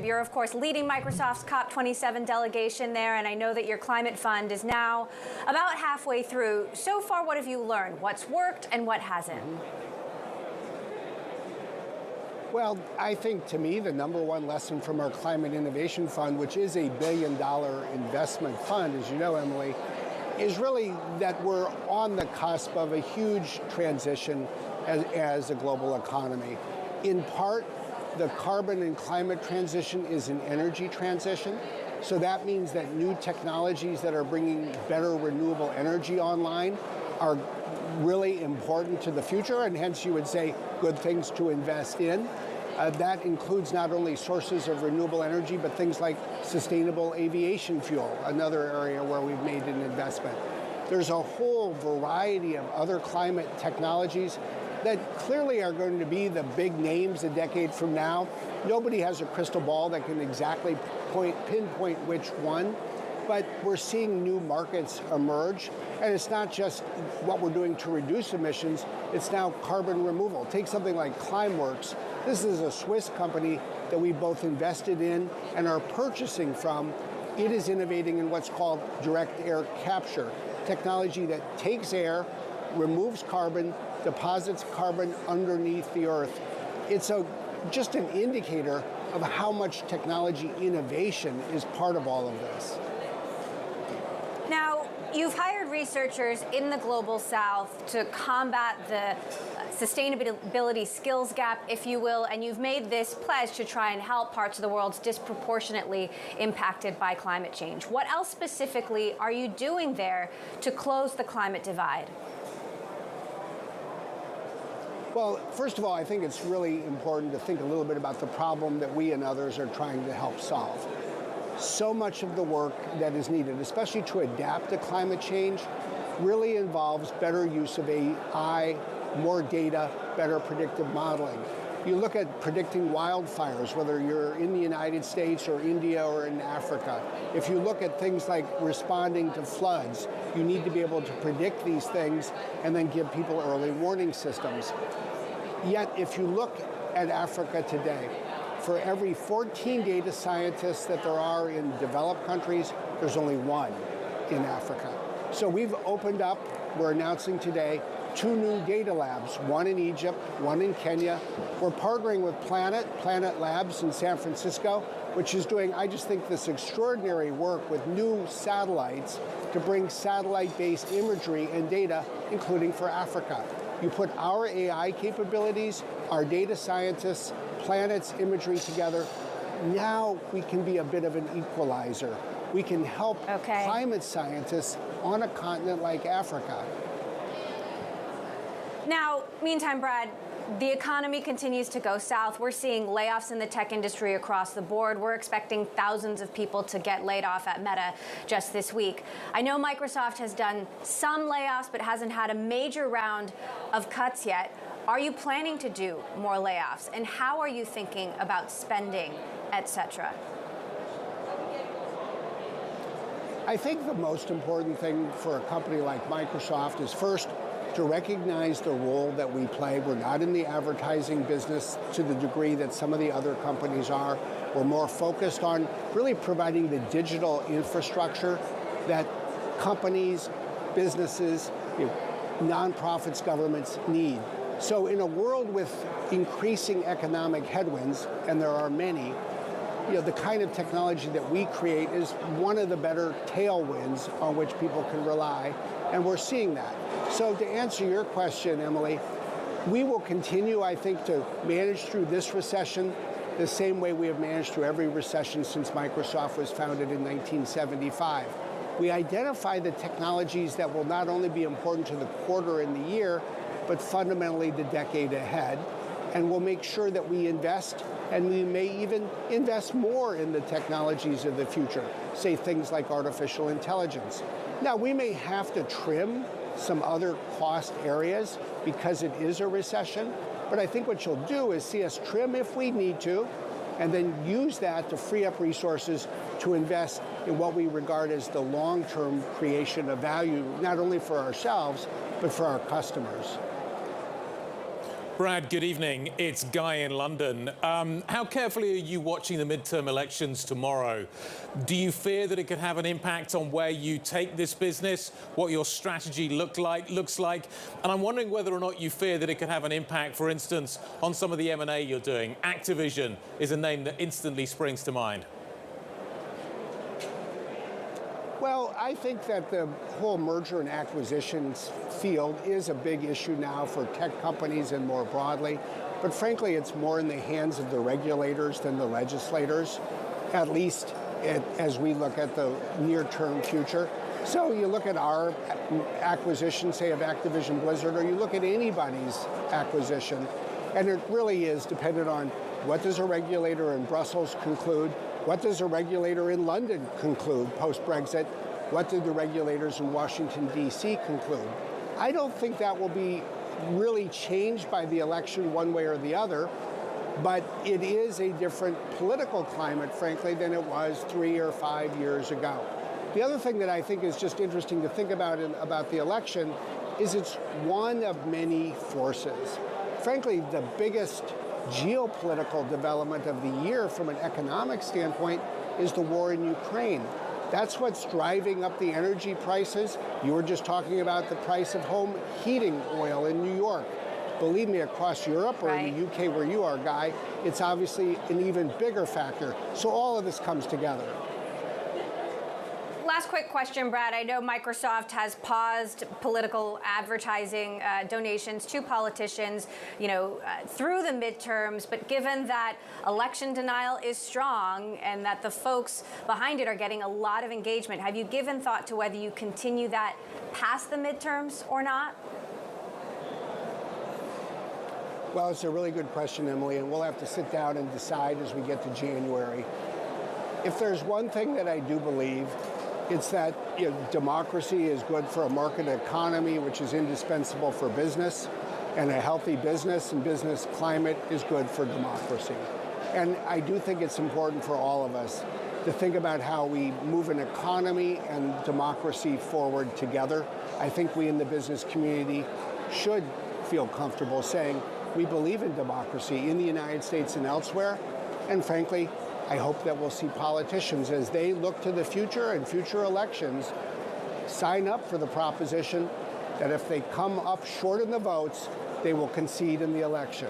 You're, of course, leading Microsoft's COP27 delegation there, and I know that your climate fund is now about halfway through. So far, what have you learned? What's worked and what hasn't? Well, I think, to me, the number one lesson from our Climate Innovation Fund, which is a $1 billion investment fund, as you know, Emily, is really that we're on the cusp of a huge transition as a global economy. In part, the carbon and climate transition is an energy transition. So that means that new technologies that are bringing better renewable energy online are really important to the future, and hence you would say good things to invest in. That includes not only sources of renewable energy, but things like sustainable aviation fuel, another area where we've made an investment. There's a whole variety of other climate technologies that clearly are going to be the big names a decade from now. Nobody has a crystal ball that can exactly pinpoint which one, but we're seeing new markets emerge. And it's not just what we're doing to reduce emissions, it's now carbon removal. Take something like Climeworks. This is a Swiss company that we both invested in and are purchasing from. It is innovating in what's called direct air capture, technology that takes air, removes carbon, deposits carbon underneath the earth. It's just an indicator of how much technology innovation is part of all of this. Now, you've hired researchers in the Global South to combat the sustainability skills gap, if you will, and you've made this pledge to try and help parts of the world disproportionately impacted by climate change. What else specifically are you doing there to close the climate divide? Well, first of all, I think it's really important to think a little bit about the problem that we and others are trying to help solve. So much of the work that is needed, especially to adapt to climate change, really involves better use of AI, more data, better predictive modeling. You look at predicting wildfires, whether you're in the United States or India or in Africa. If you look at things like responding to floods, you need to be able to predict these things and then give people early warning systems. Yet, if you look at Africa today, for every 14 data scientists that there are in developed countries, there's only one in Africa. So we've opened up, we're announcing today, 2 new data labs, one in Egypt, one in Kenya. We're partnering with Planet Labs in San Francisco, which is doing, I just think, this extraordinary work with new satellites to bring satellite-based imagery and data, including for Africa. You put our AI capabilities, our data scientists, Planet's imagery together, now we can be a bit of an equalizer. We can help climate scientists on a continent like Africa. Now, meantime, Brad, the economy continues to go south. We're seeing layoffs in the tech industry across the board. We're expecting thousands of people to get laid off at Meta just this week. I know Microsoft has done some layoffs, but hasn't had a major round of cuts yet. Are you planning to do more layoffs? And how are you thinking about spending, et cetera? I think the most important thing for a company like Microsoft is first to recognize the role that we play. We're not in the advertising business to the degree that some of the other companies are. We're more focused on really providing the digital infrastructure that companies, businesses, nonprofits, governments need. So in a world with increasing economic headwinds, and there are many, the kind of technology that we create is one of the better tailwinds on which people can rely, and we're seeing that. So to answer your question, Emily, we will continue, I think, to manage through this recession the same way we have managed through every recession since Microsoft was founded in 1975. We identify the technologies that will not only be important to the quarter and the year, but fundamentally the decade ahead. And we'll make sure that we invest, and we may even invest more in the technologies of the future, say things like artificial intelligence. Now, we may have to trim some other cost areas because it is a recession, but I think what you'll do is see us trim if we need to, and then use that to free up resources to invest in what we regard as the long-term creation of value, not only for ourselves, but for our customers. Brad, good evening. It's Guy in London. How carefully are you watching the midterm elections tomorrow? Do you fear that it could have an impact on where you take this business, what your strategy looks like? And I'm wondering whether or not you fear that it could have an impact, for instance, on some of the M&A you're doing. Activision is a name that instantly springs to mind. Well, I think that the whole merger and acquisitions field is a big issue now for tech companies and more broadly. But frankly, it's more in the hands of the regulators than the legislators, at least as we look at the near-term future. So you look at our acquisition, say, of Activision Blizzard, or you look at anybody's acquisition, and it really is dependent on what does a regulator in Brussels conclude, what does a regulator in London conclude post-Brexit, what did the regulators in Washington, D.C. conclude? I don't think that will be really changed by the election one way or the other, but it is a different political climate, frankly, than it was 3 or 5 years ago. The other thing that I think is just interesting to think about the election is it's one of many forces. Frankly, the biggest geopolitical development of the year from an economic standpoint is the war in Ukraine. That's what's driving up the energy prices. You were just talking about the price of home heating oil in New York. Believe me, across Europe or in the UK where you are, Guy, it's obviously an even bigger factor. So all of this comes together. Last quick question, Brad. I know Microsoft has paused political advertising donations to politicians, through the midterms. But given that election denial is strong and that the folks behind it are getting a lot of engagement, have you given thought to whether you continue that past the midterms or not? Well, it's a really good question, Emily, and we'll have to sit down and decide as we get to January. If there's one thing that I do believe, it's that democracy is good for a market economy, which is indispensable for business, and a healthy business and business climate is good for democracy. And I do think it's important for all of us to think about how we move an economy and democracy forward together. I think we in the business community should feel comfortable saying we believe in democracy in the United States and elsewhere, and frankly, I hope that we'll see politicians, as they look to the future and future elections, sign up for the proposition that if they come up short in the votes, they will concede in the election.